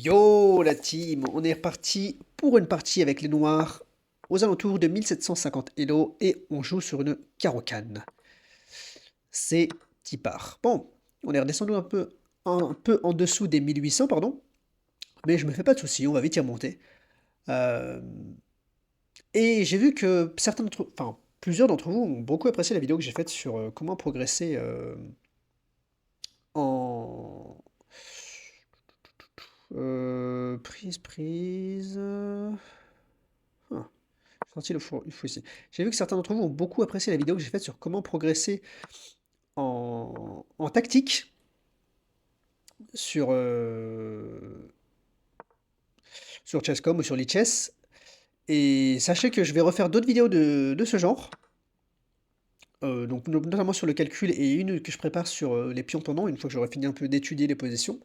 Yo la team, on est reparti pour une partie avec les noirs aux alentours de 1750 Elo et on joue sur une Caro-Can. C'est Tipar. Bon, on est redescendu un peu en dessous des 1800, pardon, mais je me fais pas de soucis, on va vite y remonter. Euh, et j'ai vu que plusieurs d'entre vous ont beaucoup apprécié la vidéo que j'ai faite sur comment progresser en... Ah. Sorti le fou ici. J'ai vu que certains d'entre vous ont beaucoup apprécié la vidéo que j'ai faite sur comment progresser en tactique sur, sur Chess.com ou sur Lichess. Et sachez que je vais refaire d'autres vidéos de ce genre, donc notamment sur le calcul et une que je prépare sur les pions tournants, une fois que j'aurai fini un peu d'étudier les positions.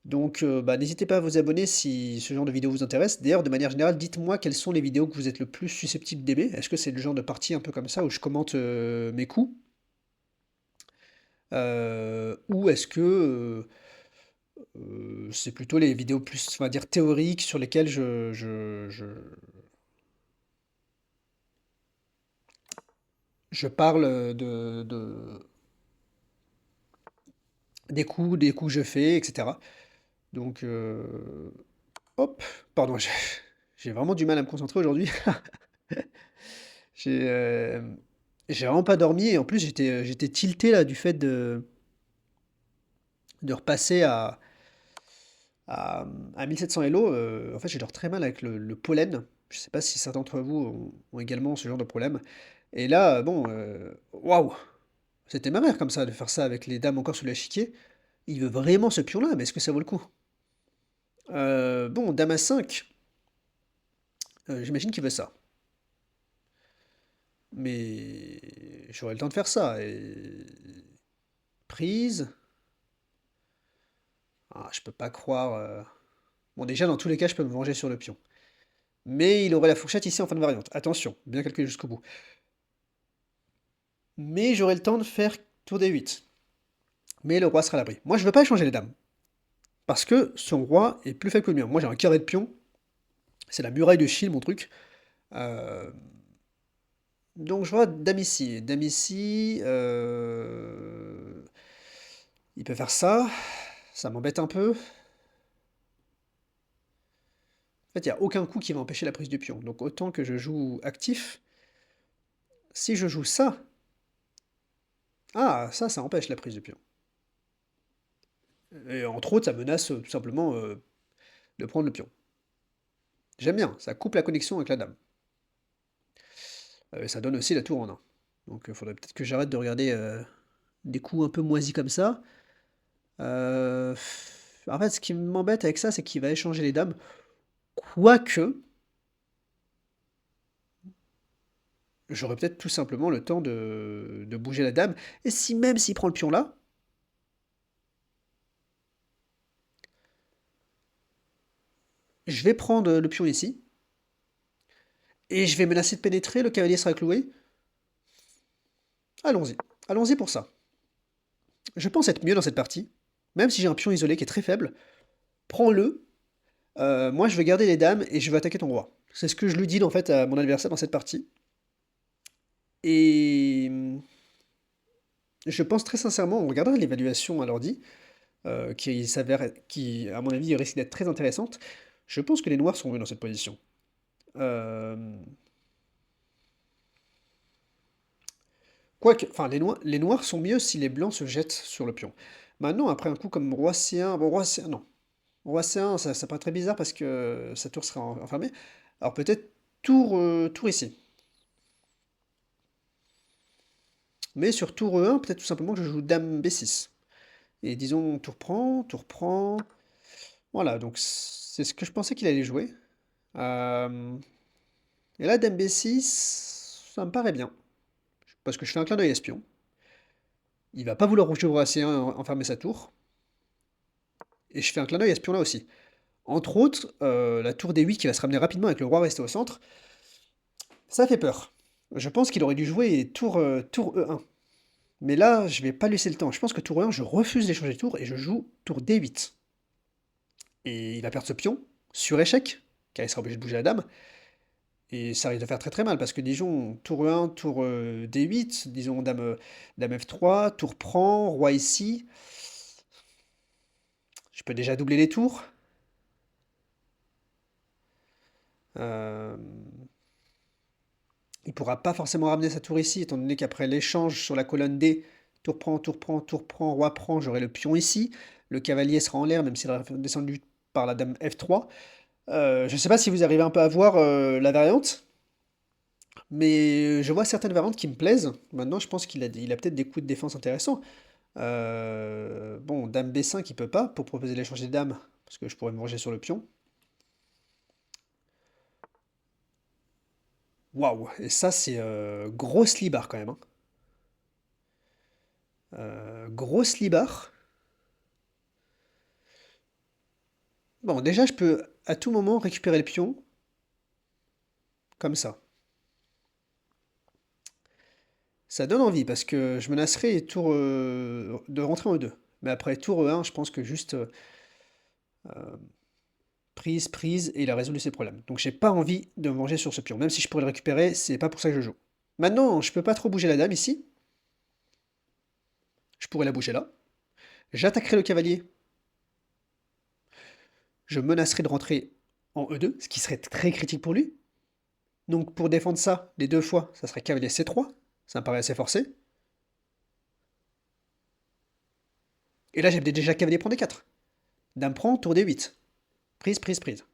Donc bah, n'hésitez pas à vous abonner si ce genre de vidéo vous intéresse. D'ailleurs, de manière générale, dites-moi quelles sont les vidéos que vous êtes le plus susceptible d'aimer. Est-ce que c'est le genre de partie un peu comme ça où je commente mes coups? Ou est-ce que c'est plutôt les vidéos plus, on va dire, théoriques sur lesquelles je parle des coups que je fais, etc. Donc, hop, pardon, j'ai vraiment du mal à me concentrer aujourd'hui. J'ai j'ai vraiment pas dormi et en plus j'étais tilté là du fait de repasser à 1700 Elo. En fait, j'ai dors très mal avec le pollen. Je sais pas si certains d'entre vous ont également ce genre de problème. Et là, bon, waouh! C'était ma mère comme ça, de faire ça avec les dames encore sous l'échiquier. Il veut vraiment ce pion-là, mais est-ce que ça vaut le coup? Bon, dame à 5, j'imagine qu'il veut ça. Mais j'aurai le temps de faire ça. Et... Prise. Ah, je peux pas croire. Bon, déjà, dans tous les cas, je peux me venger sur le pion. Mais il aurait la fourchette ici en fin de variante. Attention, bien calculé jusqu'au bout. Mais j'aurai le temps de faire tour des 8. Mais le roi sera à l'abri. Moi, je veux pas échanger les dames. Parce que son roi est plus faible que le mien. Moi, j'ai un carré de pion. C'est la muraille de Chine, mon truc. Euh, Donc, je vois dame ici. Dame ici. Il peut faire ça. Ça m'embête un peu. En fait, il n'y a aucun coup qui va empêcher la prise du pion. Donc, autant que je joue actif. Si je joue ça. Ah, ça empêche la prise du pion. Et entre autres, ça menace tout simplement de prendre le pion. J'aime bien, ça coupe la connexion avec la dame. Ça donne aussi la tour en un. Donc il faudrait peut-être que j'arrête de regarder des coups un peu moisis comme ça. En fait, ce qui m'embête avec ça, c'est qu'il va échanger les dames. Quoique, j'aurais peut-être tout simplement le temps de bouger la dame. Et si même s'il prend le pion là, je vais prendre le pion ici. Et je vais menacer de pénétrer, le cavalier sera cloué. Allons-y. Allons-y pour ça. Je pense être mieux dans cette partie. Même si j'ai un pion isolé qui est très faible, prends-le. Moi, je vais garder les dames et je vais attaquer ton roi. C'est ce que je lui dis en fait à mon adversaire dans cette partie. Et je pense très sincèrement, en regardant l'évaluation à l'ordi, qui à mon avis risque d'être très intéressante, je pense que les noirs sont mieux dans cette position. Euh, Quoique, enfin, les noirs sont mieux si les blancs se jettent sur le pion. Maintenant, après un coup comme roi C1, bon, roi C1, non. Roi C1, ça paraît très bizarre parce que sa tour sera enfermée. Alors peut-être tour ici. Mais sur tour E1, peut-être tout simplement que je joue dame B6. Et disons, tour prend, tour prend. Voilà, donc c'est ce que je pensais qu'il allait jouer. Euh, Et là, dame B6, ça me paraît bien. Parce que je fais un clin d'œil espion. Il va pas vouloir jouer au roi C1 et enfermer sa tour. Et je fais un clin d'œil espion là aussi. Entre autres, la tour D8 qui va se ramener rapidement avec le roi resté au centre, ça fait peur. Je pense qu'il aurait dû jouer tour E1. Mais là, je vais pas laisser le temps. Je pense que tour E1, je refuse d'échanger de tour et je joue tour D8. Et il va perdre ce pion sur échec, car il sera obligé de bouger la dame. Et ça risque de faire très très mal, parce que disons, tour E1, tour D8, disons dame F3, tour prend, roi ici. Je peux déjà doubler les tours. Euh, Il pourra pas forcément ramener sa tour ici, étant donné qu'après l'échange sur la colonne D, tour prend, tour prend, tour prend, roi prend, j'aurai le pion ici. Le cavalier sera en l'air, même s'il est descendu par la dame F3. Je ne sais pas si vous arrivez un peu à voir la variante, mais je vois certaines variantes qui me plaisent. Maintenant, je pense qu'il a peut-être des coups de défense intéressants. Bon, dame B5, il peut pas, pour proposer l'échange des dames, parce que je pourrais me ranger sur le pion. Waouh, et ça, c'est grosse libar quand même, hein. Grosse libar. Bon, déjà, je peux à tout moment récupérer le pion, comme ça. Ça donne envie, parce que je menacerai tour, de rentrer en E2. Mais après tour E1, je pense que juste prise, prise, et il a résolu ses problèmes. Donc j'ai pas envie de me venger sur ce pion. Même si je pourrais le récupérer, c'est pas pour ça que je joue. Maintenant, je peux pas trop bouger la dame ici. Je pourrais la bouger là. J'attaquerai le cavalier. Je menacerai de rentrer en E2, ce qui serait très critique pour lui. Donc pour défendre ça, les deux fois, ça serait cavalier C3. Ça me paraît assez forcé. Et là, j'ai déjà cavalier prend D4. Dame prend, tour D8. Prise, prise, prise.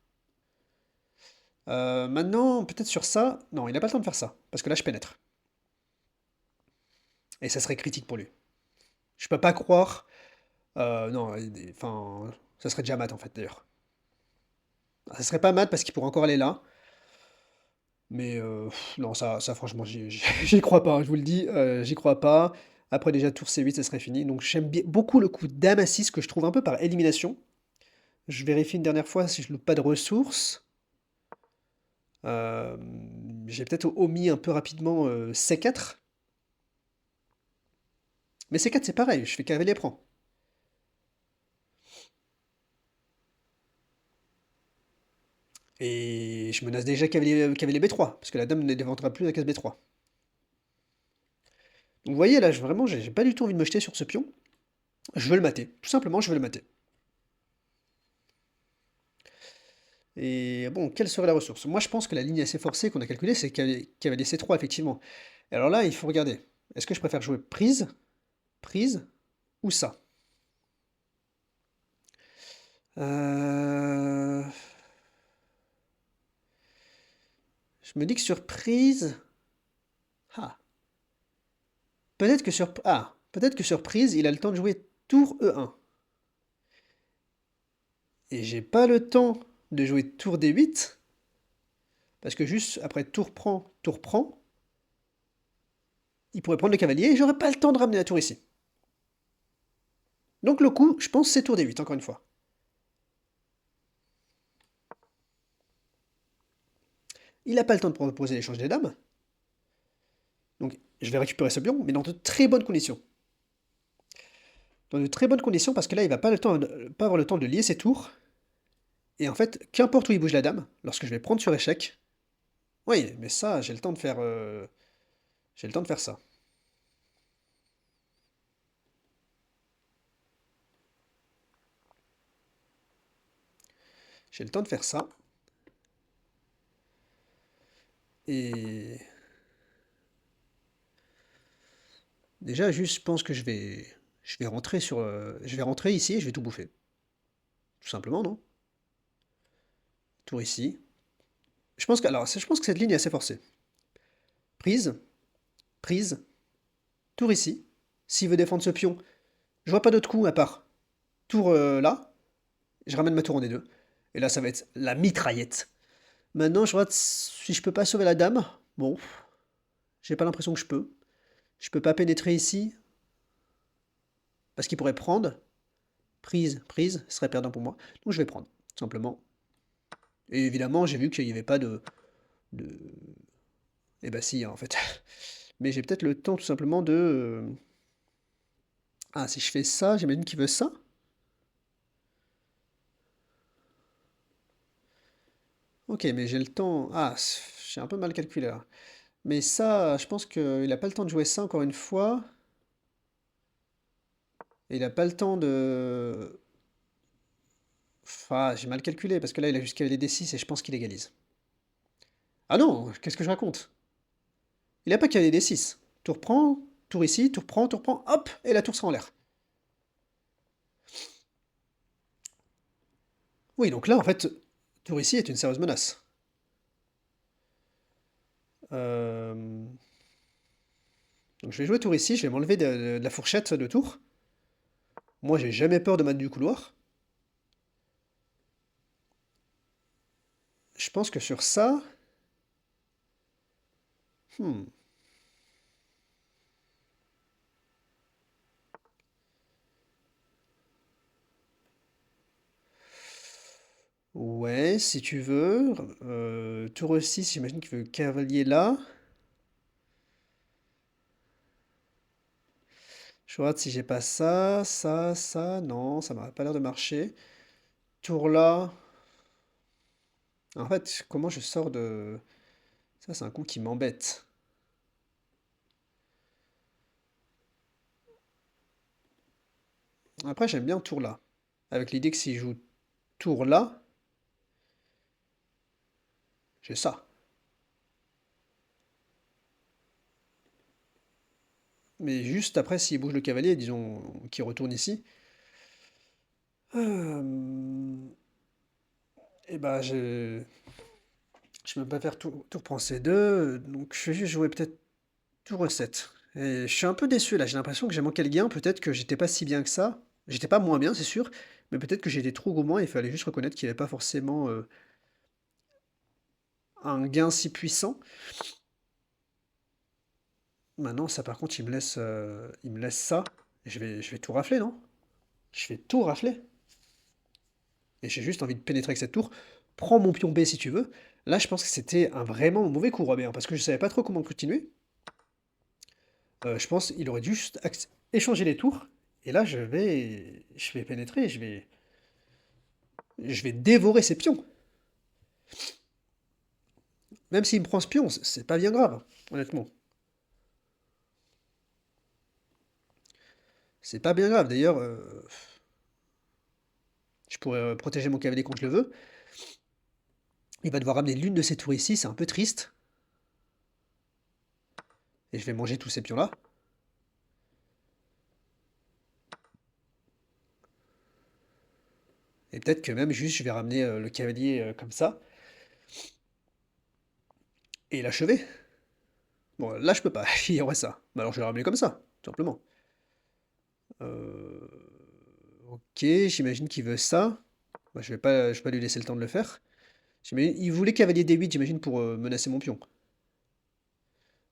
Maintenant, peut-être sur ça. Non, il n'a pas le temps de faire ça. Parce que là, je pénètre. Et ça serait critique pour lui. Je peux pas croire. Non, enfin, ça serait déjà mat en fait d'ailleurs. Ça serait pas mat parce qu'il pourrait encore aller là. Mais non, ça franchement, j'y crois pas, hein, je vous le dis, j'y crois pas. Après déjà tour C8, ça serait fini. Donc j'aime beaucoup le coup dame à 6 que je trouve un peu par élimination. Je vérifie une dernière fois si je loupe pas de ressources. Euh, j'ai peut-être omis un peu rapidement C4. Mais C4 c'est pareil, je fais cavalier prend. Et je menace déjà cavalier B3, parce que la dame ne défendra plus la case B3. Donc vous voyez là, vraiment, j'ai pas du tout envie de me jeter sur ce pion. Je veux le mater. Tout simplement, je veux le mater. Et bon, quelle serait la ressource? Moi, je pense que la ligne assez forcée qu'on a calculée, c'est cavalier C3, effectivement. Et alors là, il faut regarder. Est-ce que je préfère jouer prise, prise, ou ça? Euh, Je me dis que sur prise... Ah, peut-être que sur prise, il a le temps de jouer tour E1. Et j'ai pas le temps de jouer tour D8, parce que juste après tour prend, il pourrait prendre le cavalier et j'aurais pas le temps de ramener la tour ici. Donc le coup, je pense, c'est tour D8, encore une fois. Il n'a pas le temps de proposer l'échange des dames. Donc je vais récupérer ce pion, mais dans de très bonnes conditions. Dans de très bonnes conditions, parce que là, il va pas avoir le temps de lier ses tours. Et en fait, qu'importe où il bouge la dame, lorsque je vais prendre sur échec... Oui, mais ça, j'ai le temps de faire... J'ai le temps de faire ça. J'ai le temps de faire ça. Et... Déjà, juste, je pense que je vais rentrer sur... je vais rentrer ici et je vais tout bouffer. Tout simplement, non? Tour ici. Je pense que cette ligne est assez forcée. Prise, prise, tour ici. S'il veut défendre ce pion, je vois pas d'autre coup à part tour là. Je ramène ma tour en D2. Et là, ça va être la mitraillette. Maintenant, je regarde si je peux pas sauver la dame. Bon, j'ai pas l'impression que je peux. Je peux pas pénétrer ici. Parce qu'il pourrait prendre. Prise, prise, ce serait perdant pour moi. Donc je vais prendre, tout simplement. Et évidemment, j'ai vu qu'il n'y avait pas de... Eh ben si, hein, en fait. Mais j'ai peut-être le temps, tout simplement, de... Ah, si je fais ça, j'imagine qu'il veut ça. Ok, mais j'ai le temps. Ah, j'ai un peu mal calculé là. Mais ça, je pense qu'il n'a pas le temps de jouer ça encore une fois. Et il n'a pas le temps de... Ah, j'ai mal calculé parce que là, il a jusqu'à les D6 et je pense qu'il égalise. Ah non, qu'est-ce que je raconte? Il n'a pas qu'à les D6. Tour prend, tour ici, tour prend, hop, et la tour sera en l'air. Oui, donc là, en fait, tour ici est une sérieuse menace. Euh, Donc je vais jouer tour ici, je vais m'enlever de la fourchette de tour. Moi, j'ai jamais peur de mettre du couloir. Je pense que sur ça... hmm, ouais, si tu veux. Tour E6, j'imagine qu'il veut cavalier là. Je regarde si j'ai pas ça, ça, ça. Non, ça m'a pas l'air de marcher. Tour là. En fait, comment je sors de... Ça, c'est un coup qui m'embête. Après, j'aime bien tour là. Avec l'idée que s'il joue tour là, j'ai ça. Mais juste après, s'il bouge le cavalier, disons qu'il retourne ici, et bah je peux pas faire tour prend C2, donc je vais juste jouer peut-être tour E7. Et je suis un peu déçu là, j'ai l'impression que j'ai manqué le gain, peut-être que j'étais pas si bien que ça. J'étais pas moins bien, c'est sûr, mais peut-être que j'étais trop gourmand et il fallait juste reconnaître qu'il n'y avait pas forcément un gain si puissant. Maintenant, ça par contre, il me laisse ça. Je vais tout rafler, non? Je vais tout rafler. Et j'ai juste envie de pénétrer avec cette tour. Prends mon pion B si tu veux. Là, je pense que c'était un vraiment mauvais coup, Robert, parce que je savais pas trop comment continuer. Je pense qu'il aurait dû juste échanger les tours. Et là, je vais pénétrer, je vais dévorer ses pions. Même s'il me prend ce pion, c'est pas bien grave, honnêtement. C'est pas bien grave. D'ailleurs, je pourrais protéger mon cavalier quand je le veux. Il va devoir ramener l'une de ses tours ici, c'est un peu triste. Et je vais manger tous ces pions-là. Et peut-être que même juste, je vais ramener le cavalier comme ça et l'achever. Bon, là, je peux pas. Il y aurait ça. Bah alors, je vais le ramener comme ça, tout simplement. Euh, Ok, j'imagine qu'il veut ça. Bah, je vais pas lui laisser le temps de le faire. Il voulait cavalier D8, j'imagine, pour menacer mon pion.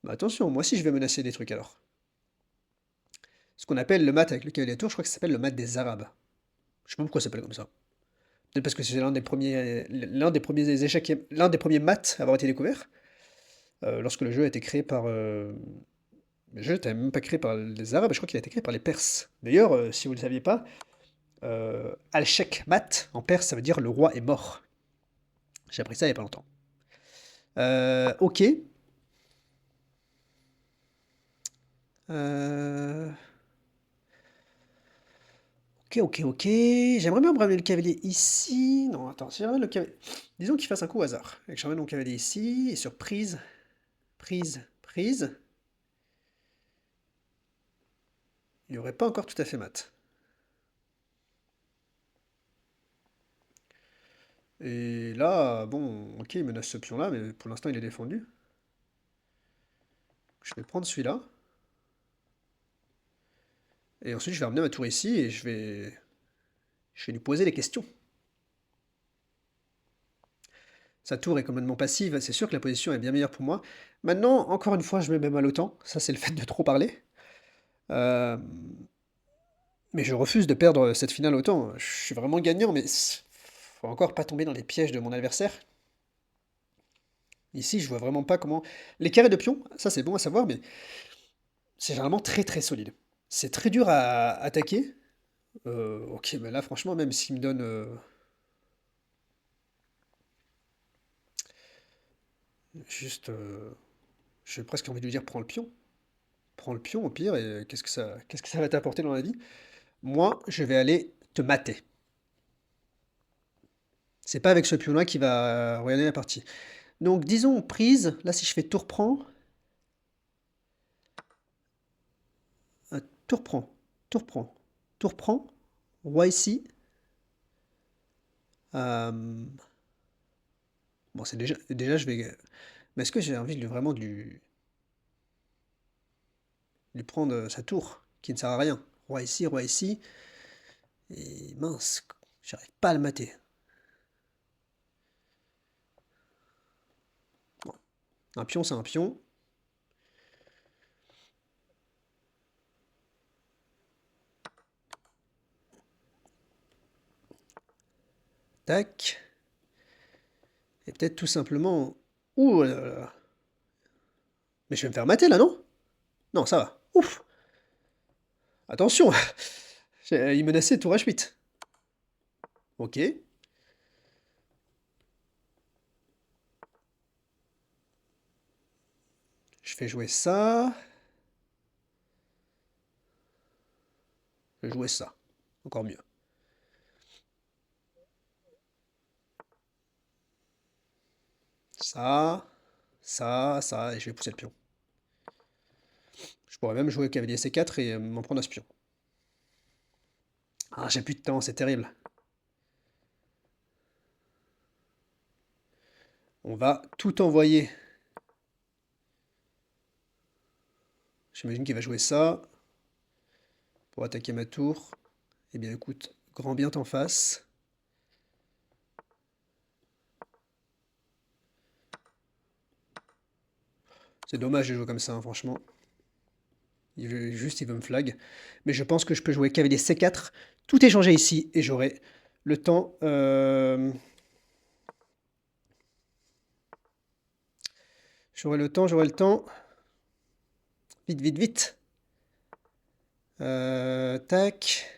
Bah attention, moi aussi je vais menacer des trucs alors. Ce qu'on appelle le mat avec le cavalier à tour, je crois que ça s'appelle le mat des Arabes. Je sais pas pourquoi ça s'appelle comme ça. Peut-être parce que c'est l'un des premiers échecs, l'un des premiers maths à avoir été découvert, lorsque le jeu a été créé par... le jeu n'était même pas créé par les Arabes, je crois qu'il a été créé par les Perses. D'ailleurs, si vous ne le saviez pas, Al-Shek Mat, en perse, ça veut dire le roi est mort. J'ai appris ça il y a pas longtemps. Ok. Euh, Ok, ok, ok. J'aimerais bien me ramener le cavalier ici. Non, attends, si je ramène le cavalier... Disons qu'il fasse un coup au hasard. Et que je ramène mon cavalier ici, et sur prise, prise, prise, il n'y aurait pas encore tout à fait mat. Et là, bon, ok, il menace ce pion-là, mais pour l'instant, il est défendu. Je vais prendre celui-là. Et ensuite, je vais ramener ma tour ici, et je vais lui poser des questions. Sa tour est complètement passive, c'est sûr que la position est bien meilleure pour moi. Maintenant, encore une fois, je me mets mal au temps. Ça, c'est le fait de trop parler. Euh, Mais je refuse de perdre cette finale autant. Je suis vraiment gagnant, mais faut encore pas tomber dans les pièges de mon adversaire. Ici, je vois vraiment pas comment... Les carrés de pion, ça c'est bon à savoir, mais c'est généralement très très solide. C'est très dur à attaquer. Ok, mais là franchement, même s'il me donne... Juste, j'ai presque envie de lui dire prends le pion. Prends le pion au pire et qu'est-ce que ça va t'apporter dans la vie? Moi, je vais aller te mater. C'est pas avec ce pion-là qui va regarder la partie. Donc disons prise, là si je fais tour prend, tour prend, tour prend, tour prend, roi ici. euh, bon c'est déjà je vais. Mais est-ce que j'ai envie de vraiment de lui prendre sa tour, qui ne sert à rien? Roi ici, et mince, j'arrive pas à le mater. Bon, un pion c'est un pion. Tac. Et peut-être tout simplement. Ouh là là. Mais je vais me faire mater là, non? Non, ça va. Ouf! Attention! Il menaçait tour H8. Ok. Je fais jouer ça. Je vais jouer ça. Encore mieux. Ça. Ça. Et je vais pousser le pion. Je pourrais même jouer cavalier C4 et m'en prendre à ce pion. Ah, j'ai plus de temps, c'est terrible. On va tout envoyer. J'imagine qu'il va jouer ça pour attaquer ma tour. Eh bien écoute, grand bien t'en face. C'est dommage de jouer comme ça, hein, franchement. Il veut me flag. Mais je pense que je peux jouer cavalier C4, tout échanger ici, et j'aurai le temps. J'aurai le temps, j'aurai le temps. Vite, vite, vite. Tac.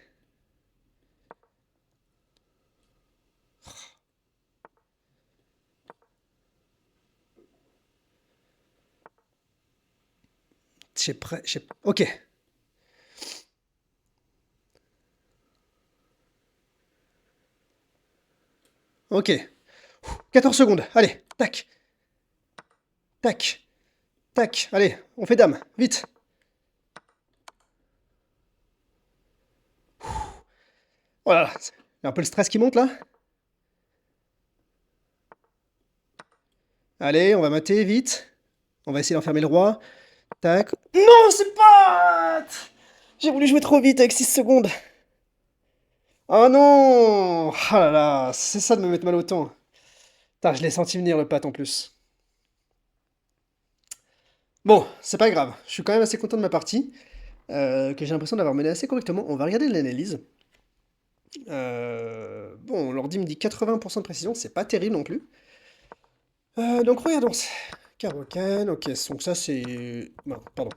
J'ai prêt. Ok. Ok. 14 secondes. Allez. Tac. Tac. Tac. Allez. On fait dame. Vite. Voilà. Il y a un peu le stress qui monte là. Allez, on va mater vite. On va essayer d'enfermer le roi. Tac. Non, c'est pas. J'ai voulu jouer trop vite avec 6 secondes. Oh non! Ah là là, c'est ça de me mettre mal au temps. Putain, je l'ai senti venir le pat en plus. Bon, c'est pas grave. Je suis quand même assez content de ma partie, que j'ai l'impression d'avoir mené assez correctement. On va regarder l'analyse. Bon, l'ordi me dit 80% de précision, c'est pas terrible non plus. Donc regardons. Caro-Can, ok, donc ça c'est... Non, pardon.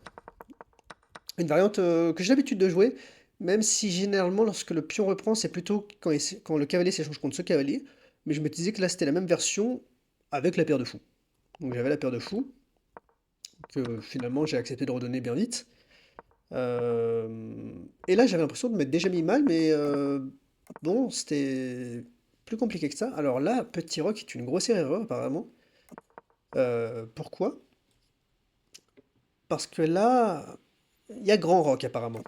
Une variante que j'ai l'habitude de jouer, même si généralement lorsque le pion reprend, c'est plutôt quand le cavalier s'échange contre ce cavalier. Mais je me disais que là c'était la même version avec la paire de fous. Donc j'avais la paire de fous, que finalement j'ai accepté de redonner bien vite. Et là j'avais l'impression de m'être déjà mis mal, mais bon, c'était plus compliqué que ça. Alors là, Petit Rock est une grossière erreur apparemment. Pourquoi? Parce que là, il y a Grand Rock apparemment.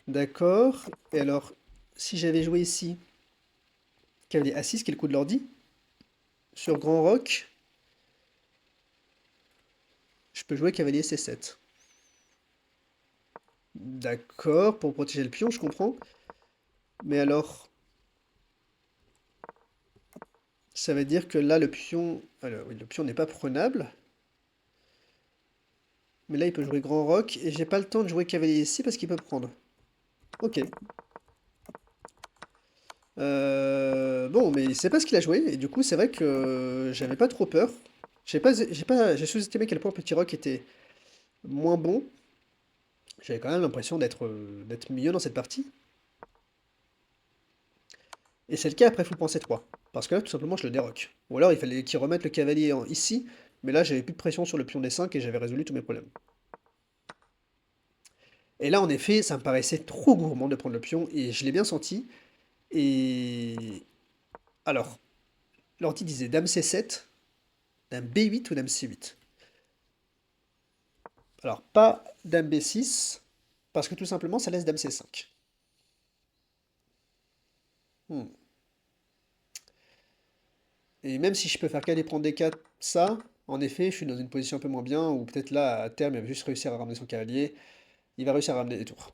D'accord. Et alors, si j'avais joué ici, cavalier A6, qui est le coup de l'ordi, sur Grand Rock, je peux jouer cavalier C7. D'accord, pour protéger le pion, je comprends. Mais alors, ça veut dire que là, le pion... Alors, oui, le pion n'est pas prenable. Mais là, il peut jouer Grand Rock, et j'ai pas le temps de jouer cavalier ici parce qu'il peut prendre. Ok. Bon, mais c'est pas ce qu'il a joué, et du coup, c'est vrai que j'avais pas trop peur. J'ai sous-estimé quel point Petit Rock était moins bon. J'avais quand même l'impression d'être mieux dans cette partie. Et c'est le cas après Full Point C3. Parce que là, tout simplement, je le déroque. Ou alors, il fallait qu'il remette le cavalier ici, mais là, j'avais plus de pression sur le pion D5 et j'avais résolu tous mes problèmes. Et là, en effet, ça me paraissait trop gourmand de prendre le pion, et je l'ai bien senti. Et alors, l'ordi disait dame C7, dame B8 ou dame C8. Alors, pas dame B6, parce que tout simplement, ça laisse dame C5. Hmm. Et même si je peux faire qu'aller prendre des 4, ça, en effet, je suis dans une position un peu moins bien, ou peut-être là, à terme, il va juste réussir à ramener son cavalier, il va réussir à ramener les tours.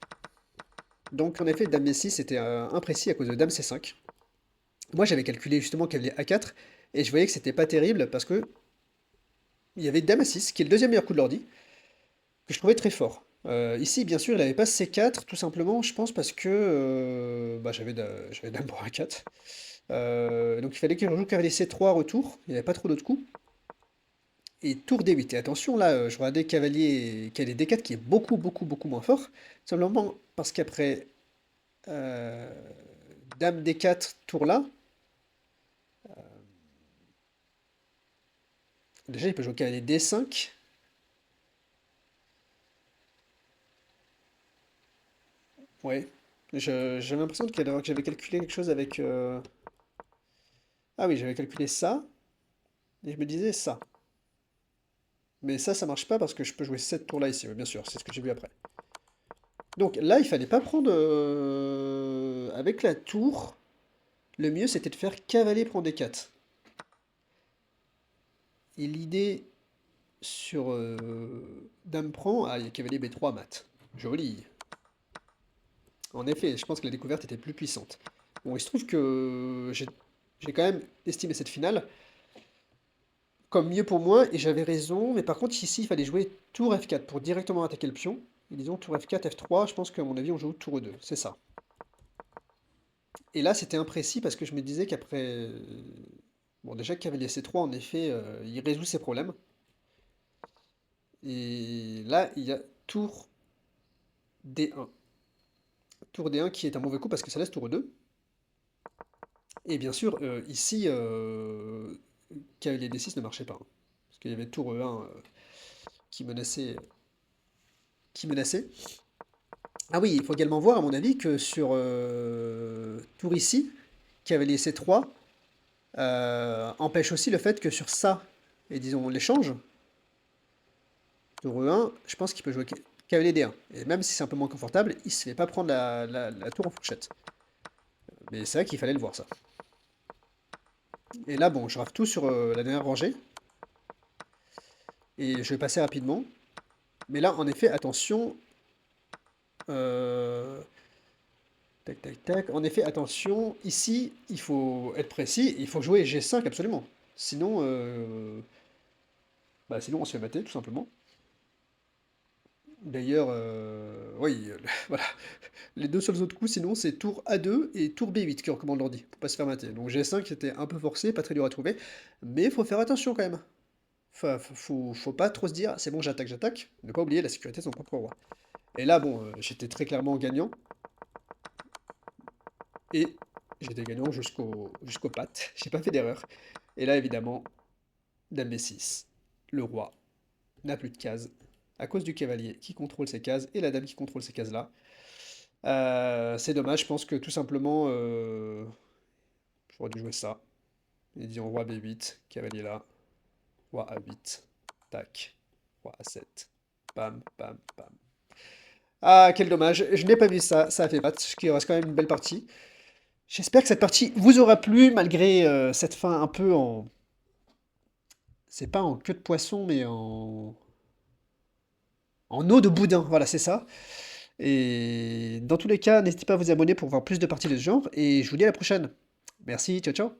Donc, en effet, dame B6 était imprécis à cause de dame C5. Moi, j'avais calculé justement cavalier A4, et je voyais que c'était pas terrible, parce que il y avait dame A6, qui est le deuxième meilleur coup de l'ordi, que je trouvais très fort. Ici, bien sûr, il n'avait pas C4, tout simplement, je pense, parce que bah, j'avais dame pour A4. Donc il fallait que je joue cavalier C3 retour, il n'y avait pas trop d'autres coups. Et tour D8. Et attention, là, je regardais cavalier D4 qui est beaucoup, beaucoup, beaucoup moins fort. Simplement parce qu'après euh, dame D4, tour là, déjà il peut jouer cavalier D5. Ouais. J'avais l'impression que j'avais calculé quelque chose avec. Ah oui, j'avais calculé ça. Et je me disais ça. Mais ça marche pas parce que je peux jouer cette tour là ici, oui, bien sûr, c'est ce que j'ai vu après. Donc là, il fallait pas prendre avec la tour. Le mieux, c'était de faire cavalier prend D4. Et l'idée sur dame prend, ah, il y a cavalier B3 mat. Joli. En effet, je pense que la découverte était plus puissante. Bon, il se trouve que j'ai quand même estimé cette finale comme mieux pour moi, et j'avais raison, mais par contre ici il fallait jouer tour F4 pour directement attaquer le pion. Et disons tour F4, F3, je pense qu'à mon avis on joue tour E2, c'est ça. Et là c'était imprécis parce que je me disais qu'après... Bon déjà cavalier C3 en effet il résout ses problèmes. Et là il y a tour D1. Tour D1 qui est un mauvais coup parce que ça laisse tour E2. Et bien sûr ici cavalier D6 ne marchait pas, hein, parce qu'il y avait tour E1 qui menaçait, qui menaçait. Ah oui, il faut également voir, à mon avis, que sur tour ici, cavalier C3 empêche aussi le fait que sur ça, et disons l'échange, tour E1, je pense qu'il peut jouer cavalier D1. Et même si c'est un peu moins confortable, il se fait pas prendre la tour en fourchette. Mais c'est vrai qu'il fallait le voir ça. Et là, bon, je rafle tout sur la dernière rangée. Et je vais passer rapidement. Mais là, en effet, attention. euh, Tac, tac, tac. En effet, attention, ici, il faut être précis, il faut jouer G5 absolument. Sinon, sinon on se fait mater, tout simplement. D'ailleurs, oui, voilà. Les deux seuls autres coups, sinon, c'est tour A2 et tour B8 qui recommande l'ordi, pour pas se faire mater. Donc G5 c'était un peu forcé, pas très dur à trouver, mais il faut faire attention quand même. Faut pas trop se dire, c'est bon, j'attaque, j'attaque. Ne pas oublier la sécurité de son propre roi. Et là, bon, j'étais très clairement gagnant. Et j'étais gagnant jusqu'au pattes. J'ai pas fait d'erreur. Et là, évidemment, dame B6. Le roi n'a plus de cases à cause du cavalier qui contrôle ces cases et la dame qui contrôle ces cases-là. C'est dommage, je pense que tout simplement, j'aurais dû jouer ça. Et disons roi B8, cavalier là, roi A8, tac, roi A7, bam, bam, bam. Ah, quel dommage, je n'ai pas vu ça, ça a fait mat, ce qui reste quand même une belle partie. J'espère que cette partie vous aura plu, malgré cette fin un peu en... C'est pas en queue de poisson, mais en eau de boudin, voilà, c'est ça. Et dans tous les cas, n'hésitez pas à vous abonner pour voir plus de parties de ce genre, et je vous dis à la prochaine. Merci, ciao ciao.